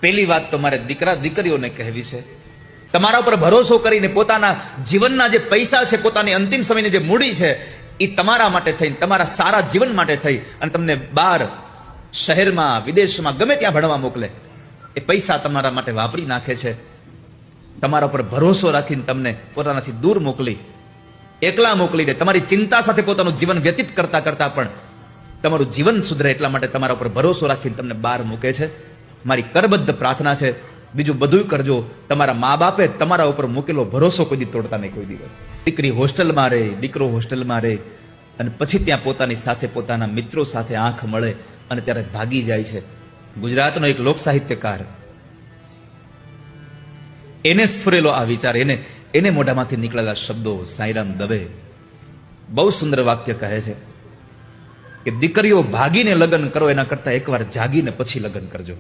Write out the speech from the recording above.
પહેલી વાત તો મારે દીકરા દીકરીઓને કહેવી છે, તમારા ઉપર ભરોસો કરીને પોતાના જીવનના જે પૈસા છે, પોતાની અંતિમ સમયની જે મૂડી છે, એ તમારા માટે થઈ, તમારા સારા જીવન માટે થઈ અને તમને બહાર શહેરમાં વિદેશમાં ગમે ત્યાં ભણવા મોકલે, એ પૈસા તમારા માટે વાપરી નાખે છે. તમારા ઉપર ભરોસો રાખીને તમને પોતાનાથી દૂર મોકલી, એકલા મોકલીને તમારી ચિંતા સાથે પોતાનું જીવન વ્યતીત કરતા કરતા પણ તમારું જીવન સુધરે એટલા માટે તમારા ઉપર ભરોસો રાખીને તમને બહાર મૂકે છે. મારી કરબદ્ધ પ્રાર્થના છે, બીજું બધું કરજો, તમારા મા બાપે તમારા ઉપર મૂકેલો ભરોસો કોઈ દી તોડતા નહીં કોઈ દિવસ. દીકરી હોસ્ટેલમાં રહે, દીકરો હોસ્ટેલમાં રહે અને પછી ત્યાં પોતાની સાથે પોતાના મિત્રો સાથે આંખ મળે અને ત્યારે ભાગી જાય છે. ગુજરાતનો એક લોક સાહિત્યકાર, એને સ્ફુરેલો આ વિચાર, એને મોઢામાંથી નીકળેલા શબ્દો સાંઈરામ દવે બહુ સુંદર વાક્ય કહે છે કે દીકરીઓ ભાગીને લગ્ન કરો એના કરતા એકવાર જાગીને પછી લગ્ન કરજો.